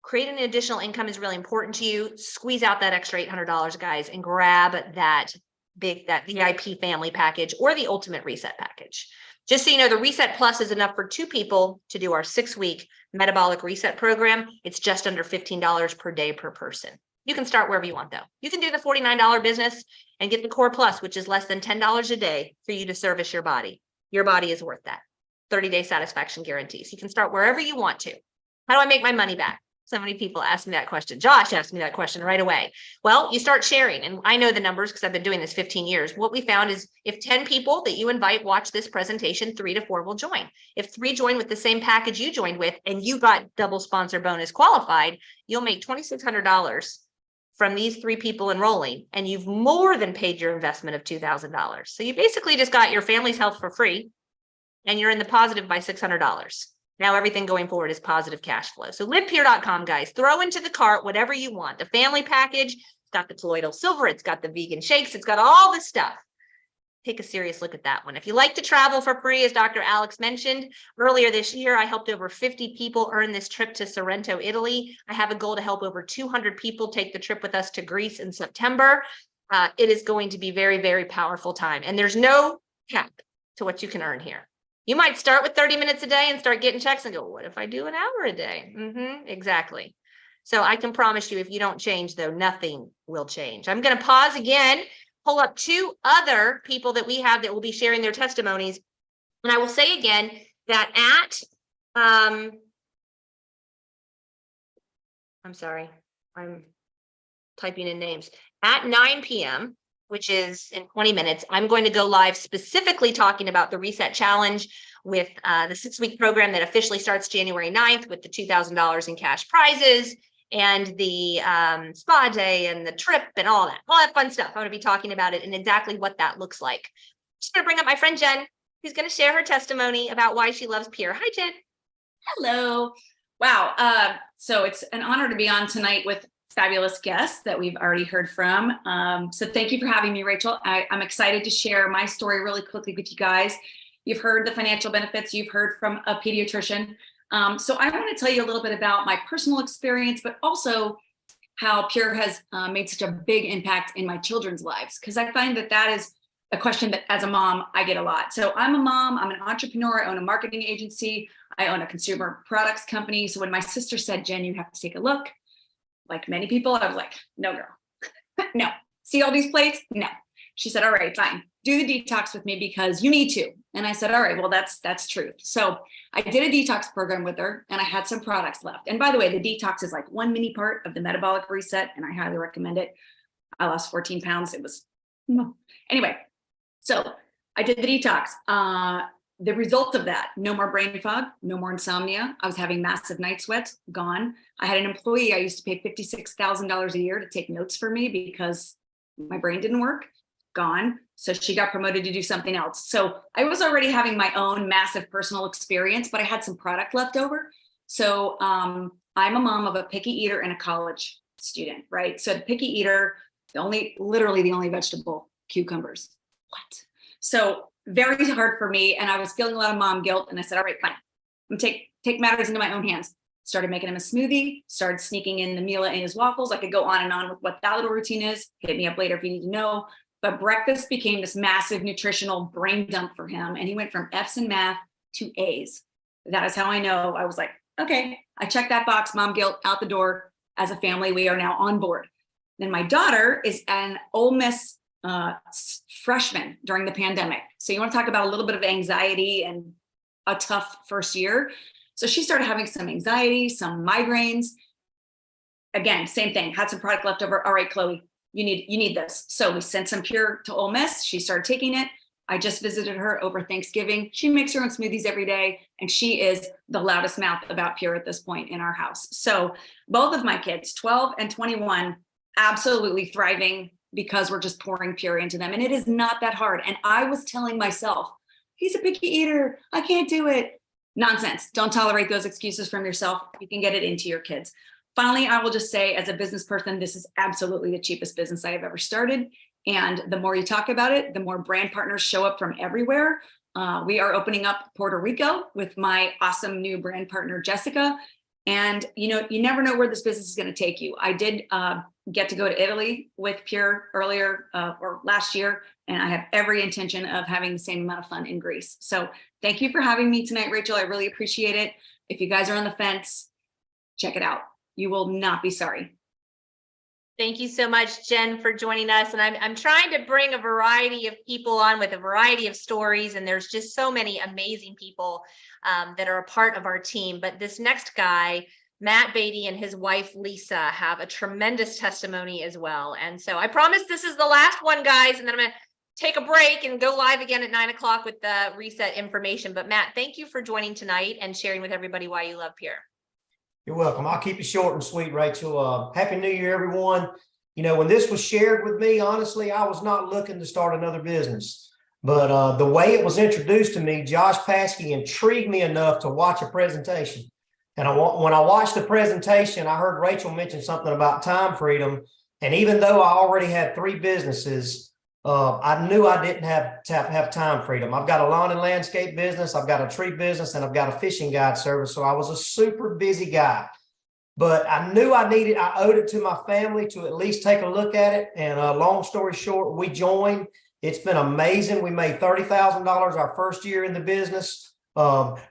Speaker 1: creating additional income is really important to you. Squeeze out that extra $800, guys, and grab that VIP family package or the ultimate reset package. Just so you know, the Reset Plus is enough for 2 people to do our 6-week metabolic reset program. It's just under $15 per day per person. You can start wherever you want, though. You can do the $49 business and get the Core Plus, which is less than $10 a day for you to service your body. Your body is worth that. 30-day satisfaction guarantees. You can start wherever you want to. How do I make my money back? So many people ask me that question. Josh asked me that question right away. Well, you start sharing, and I know the numbers because I've been doing this 15 years. What we found is if 10 people that you invite watch this presentation, 3 to 4 will join. If 3 join with the same package you joined with and you got double sponsor bonus qualified, you'll make $2,600 from these 3 people enrolling, and you've more than paid your investment of $2,000. So you basically just got your family's health for free. and you're in the positive by $600. Now everything going forward is positive cash flow. So livepure.com, guys, throw into the cart whatever you want. The family package, it's got the colloidal silver, it's got the vegan shakes, it's got all this stuff. Take a serious look at that one. If you like to travel for free, as Dr. Alex mentioned, earlier this year, I helped over 50 people earn this trip to Sorrento, Italy. I have a goal to help over 200 people take the trip with us to Greece in September. It is going to be very, very powerful time. And there's no cap to what you can earn here. You might start with 30 minutes a day and start getting checks and go, what if I do an hour a day? Exactly. So I can promise you, if you don't change, though, nothing will change. I'm going to pause again, pull up two other people that we have that will be sharing their testimonies. And I will say again that I'm sorry, I'm typing in names. At 9 p.m., which is in 20 minutes, I'm going to go live specifically talking about the Reset Challenge with the 6-week program that officially starts January 9th with the $2,000 in cash prizes and the spa day and the trip and all that fun stuff. I'm going to be talking about it and exactly what that looks like. I'm just going to bring up my friend Jen, who's going to share her testimony about why she loves Pure. Hi, Jen.
Speaker 4: Hello. Wow. So it's an honor to be on tonight with fabulous guests that we've already heard from. So thank you for having me, Rachel. I'm excited to share my story really quickly with you guys. You've heard the financial benefits. You've heard from a pediatrician. So I want to tell you a little bit about my personal experience, but also how Pure has made such a big impact in my children's lives, because I find that that is a question that as a mom, I get a lot. So I'm a mom, I'm an entrepreneur, I own a marketing agency, I own a consumer products company. So when my sister said, Jen, you have to take a look, like many people, I was like, no, girl, no. See all these plates? No. She said, all right, fine. Do the detox with me because you need to. And I said, all right, well, that's truth. So I did a detox program with her and I had some products left. And by the way, the detox is like one mini part of the metabolic reset and I highly recommend it. I lost 14 pounds. It was, anyway. So I did the detox. The results of that, no more brain fog, no more insomnia. I was having massive night sweats, gone. I had an employee I used to pay $56,000 a year to take notes for me because my brain didn't work, gone. So she got promoted to do something else. So I was already having my own massive personal experience, but I had some product left over. So I'm a mom of a picky eater and a college student, right? So the picky eater, literally the only vegetable, cucumbers. What? So very hard for me. And I was feeling a lot of mom guilt. And I said, all right, fine. I'm gonna take matters into my own hands. Started making him a smoothie, started sneaking in the meal in his waffles. I could go on and on with what that little routine is. Hit me up later if you need to know. But breakfast became this massive nutritional brain dump for him. And he went from F's in math to A's. That is how I know. I was like, okay, I checked that box, mom guilt, out the door. As a family, we are now on board. Then my daughter is an Ole Miss freshman during the pandemic. So you want to talk about a little bit of anxiety and a tough first year. So she started having some anxiety, some migraines. Again, same thing, had some product left over. All right, Chloe, you need this. So we sent some Pure to Ole Miss. She started taking it. I just visited her over Thanksgiving. She makes her own smoothies every day. And she is the loudest mouth about Pure at this point in our house. So both of my kids, 12 and 21, absolutely thriving because we're just pouring Pure into them. And it is not that hard. And I was telling myself, he's a picky eater, I can't do it. Nonsense. Don't tolerate those excuses from yourself. You can get it into your kids. Finally, I will just say, as a business person, this is absolutely the cheapest business I have ever started. And the more you talk about it, the more brand partners show up from everywhere. We are opening up Puerto Rico with my awesome new brand partner, Jessica. And you never know where this business is going to take you. I did get to go to Italy with Pure earlier or last year, and I have every intention of having the same amount of fun in Greece. So thank you for having me tonight, Rachel. I really appreciate it. If you guys are on the fence, check it out. You will not be sorry.
Speaker 1: Thank you so much, Jen, for joining us. And I'm trying to bring a variety of people on with a variety of stories. And there's just so many amazing people that are a part of our team. But this next guy, Matt Beatty, and his wife, Lisa, have a tremendous testimony as well. And so I promise this is the last one, guys. And then I'm going to take a break and go live again at 9 o'clock with the reset information. But Matt, thank you for joining tonight and sharing with everybody why you love Pure.
Speaker 5: You're welcome. I'll keep it short and sweet, Rachel. Happy New Year, everyone. When this was shared with me, honestly, I was not looking to start another business. But the way it was introduced to me, Josh Paskey intrigued me enough to watch a presentation. And when I watched the presentation, I heard Rachel mention something about time freedom. And even though I already had 3 businesses, I knew I didn't have time freedom. I've got a lawn and landscape business, I've got a tree business, and I've got a fishing guide service. So I was a super busy guy. But I knew I owed it to my family to at least take a look at it. And long story short, we joined. It's been amazing. We made $30,000 our first year in the business.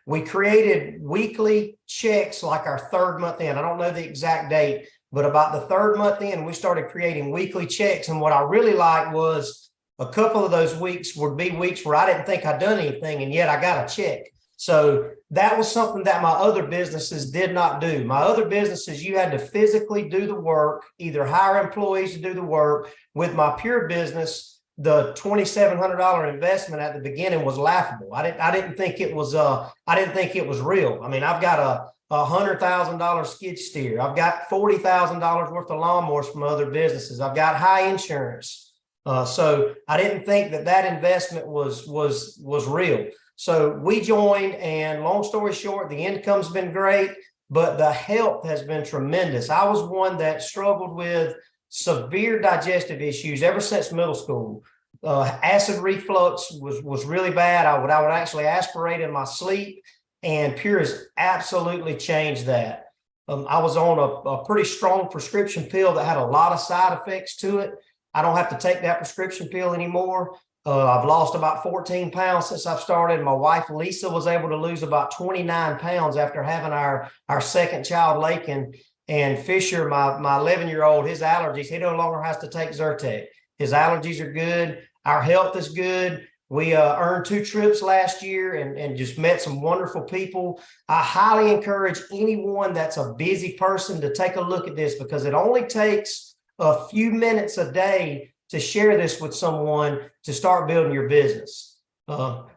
Speaker 5: We created weekly checks like our 3rd month in. I don't know the exact date, but about the 3rd month in, we started creating weekly checks. And what I really liked was a couple of those weeks would be weeks where I didn't think I'd done anything, and yet I got a check. So that was something that my other businesses did not do. My other businesses, you had to physically do the work, either hire employees to do the work. With my pure business, the $2,700 investment at the beginning was laughable. I didn't think it was real. I mean, I've got a $100,000 skid steer. I've got $40,000 worth of lawnmowers from other businesses. I've got high insurance. So I didn't think that investment was real. So we joined, and long story short, the income's been great, but the health has been tremendous. I was one that struggled with severe digestive issues ever since middle school. Acid reflux was really bad. I would actually aspirate in my sleep, and Pure has absolutely changed that. I was on a pretty strong prescription pill that had a lot of side effects to it. I don't have to take that prescription pill anymore. I've lost about 14 pounds since I've started. My wife, Lisa, was able to lose about 29 pounds after having our 2nd child, Lakin. And Fisher, my 11-year-old, his allergies, he no longer has to take Zyrtec. His allergies are good. Our health is good. We earned 2 trips last year and just met some wonderful people. I highly encourage anyone that's a busy person to take a look at this, because it only takes a few minutes a day to share this with someone to start building your business.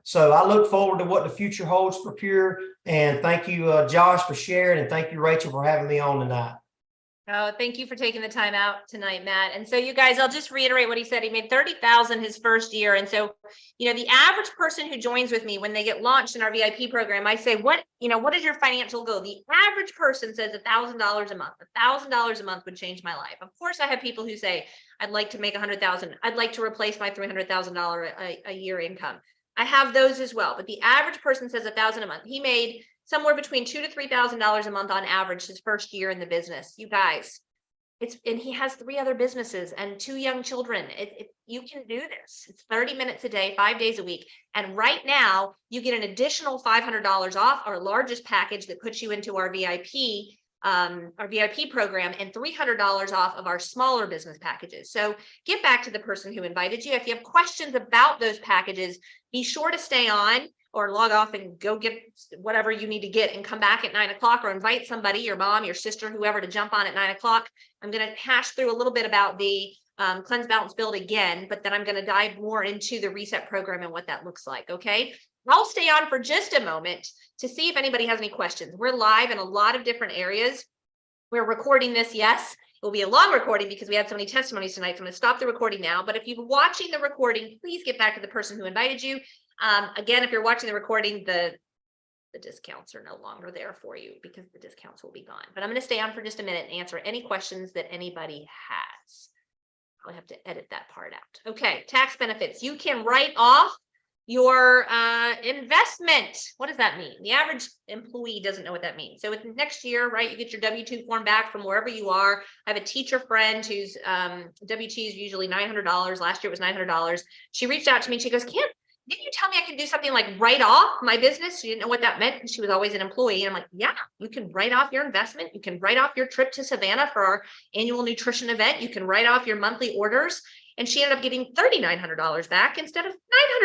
Speaker 5: So I look forward to what the future holds for Pure. And thank you, Josh, for sharing. And thank you, Rachel, for having me on tonight.
Speaker 1: Oh, thank you for taking the time out tonight, Matt. And so you guys, I'll just reiterate what he said. He made 30,000 his first year. And so, the average person who joins with me when they get launched in our VIP program, I say, what is your financial goal? The average person says $1,000 a month. $1,000 a month would change my life. Of course, I have people who say, I'd like to make 100,000. I'd like to replace my $300,000 a year income. I have those as well. But the average person says $1,000 a month. He made somewhere between $2,000 to $3,000 a month on average his first year in the business. You guys, and he has 3 other businesses and 2 young children. You can do this. It's 30 minutes a day, 5 days a week. And right now you get an additional $500 off our largest package that puts you into our VIP program, and $300 off of our smaller business packages. So get back to the person who invited you. If you have questions about those packages, be sure to stay on or log off and go get whatever you need to get and come back at 9 o'clock, or invite somebody, your mom, your sister, whoever, to jump on at 9 o'clock. I'm going to hash through a little bit about the Cleanse, Balance, Build again, but then I'm going to dive more into the reset program and what that looks like. Okay. I'll stay on for just a moment to see if anybody has any questions. We're live in a lot of different areas. We're recording this. Yes, it will be a long recording because we had so many testimonies tonight. So I'm going to stop the recording now. But if you're watching the recording, please get back to the person who invited you. Again, if you're watching the recording, the discounts are no longer there for you because the discounts will be gone. But I'm going to stay on for just a minute and answer any questions that anybody has. I'll have to edit that part out. Okay, tax benefits. You can write off your investment. What does that mean? The average employee doesn't know what that means. So with next year, right, you get your W-2 form back from wherever you are. I have a teacher friend whose W-2 is usually $900. Last year it was $900. She reached out to me and she goes, didn't you tell me I could do something like write off my business? She didn't know what that meant because she was always an employee. And I'm like, yeah, you can write off your investment. You can write off your trip to Savannah for our annual nutrition event. You can write off your monthly orders. And she ended up getting $3,900 back instead of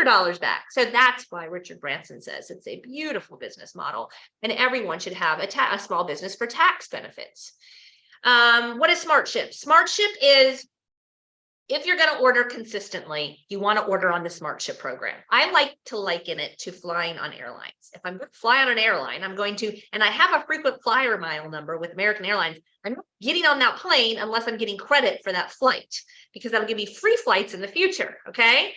Speaker 1: $900 back. So that's why Richard Branson says it's a beautiful business model, and everyone should have a small business for tax benefits. What is SmartShip? SmartShip is, if you're going to order consistently, you want to order on the SmartShip program. I like to liken it to flying on airlines. If I'm going to fly on an airline, I'm going to, and I have a frequent flyer mile number with American Airlines. I'm not getting on that plane unless I'm getting credit for that flight, because that'll give me free flights in the future. Okay.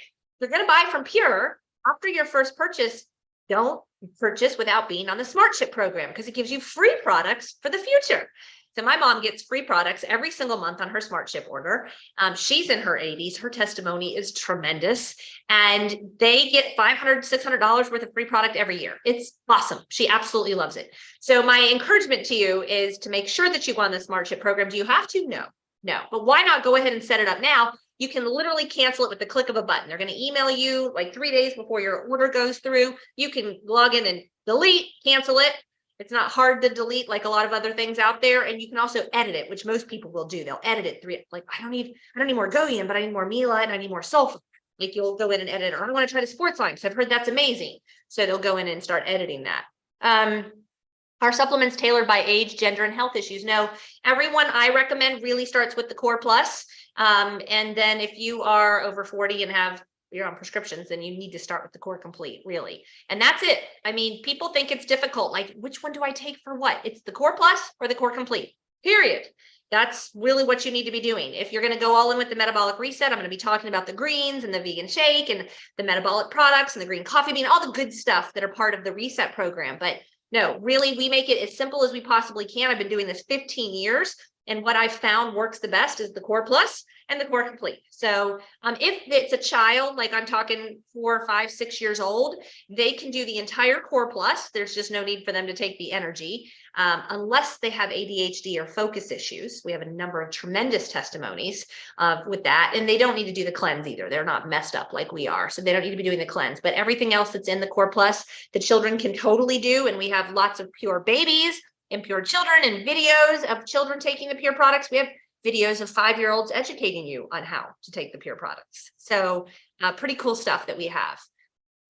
Speaker 1: you're going to buy from Pure, after your first purchase, don't purchase without being on the Smart Ship program because it gives you free products for the future. So my mom gets free products every single month on her Smart Ship order. She's in her 80s. Her testimony is tremendous. And they get $500, $600 worth of free product every year. It's awesome. She absolutely loves it. So my encouragement to you is to make sure that you go on the Smart Ship program. Do you have to? No. But why not go ahead and set it up now? You can literally cancel it with the click of a button. They're going to email you like 3 days before your order goes through. You can log in and delete, cancel it. It's not hard to delete like a lot of other things out there. And you can also edit it, which most people will do. They'll edit it. Like, I don't need more Goian, but I need more Mila and I need more sulfur. Like you'll go in and edit, or I want to try the sports line because I've heard that's amazing. So they'll go in and start editing that. Our supplements tailored by age, gender, and health issues. No, everyone I recommend really starts with the Core Plus. And then if you are over 40 and you're on prescriptions, then you need to start with the Core Complete, really. And that's it. I mean, people think it's difficult. Like, which one do I take for what? It's the Core Plus or the Core Complete, period. That's really what you need to be doing. If you're going to go all in with the metabolic reset, I'm going to be talking about the greens and the vegan shake and the metabolic products and the green coffee bean, all the good stuff that are part of the reset program. But no, really, we make it as simple as we possibly can. I've been doing this 15 years. And what I've found works the best is the Core Plus and the Core Complete. So if it's a child, like I'm talking 4, 5, 6 years old, they can do the entire Core Plus. There's just no need for them to take the energy unless they have ADHD or focus issues. We have a number of tremendous testimonies with that. And they don't need to do the cleanse either. They're not messed up like we are. So they don't need to be doing the cleanse. But everything else that's in the Core Plus, the children can totally do. And we have lots of Pure babies and Pure children and videos of children taking the Pure products. We have videos of 5-year-olds educating you on how to take the Pure products. So pretty cool stuff that we have.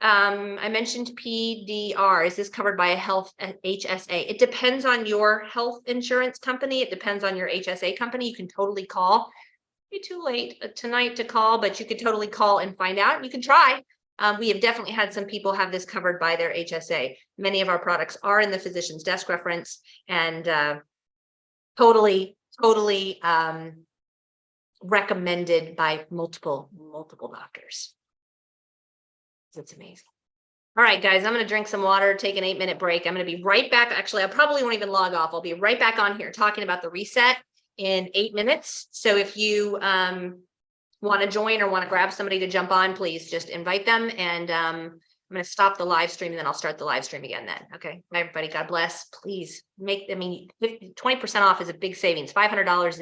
Speaker 1: I mentioned PDR. Is this covered by a health HSA? It depends on your health insurance company. It depends on your HSA company. You can totally call. It'd be too late tonight to call, but you could totally call and find out. You can try. We have definitely had some people have this covered by their HSA. Many of our products are in the physician's desk reference and totally recommended by multiple doctors. It's amazing. All right, guys, I'm going to drink some water, take an 8-minute break. I'm going to be right back. Actually, I probably won't even log off. I'll be right back on here talking about the reset in 8 minutes. So if you want to join or want to grab somebody to jump on, please just invite them. And I'm going to stop the live stream and then I'll start the live stream again then. Okay. Bye, everybody. God bless. Please 20% off is a big savings. $500 is a big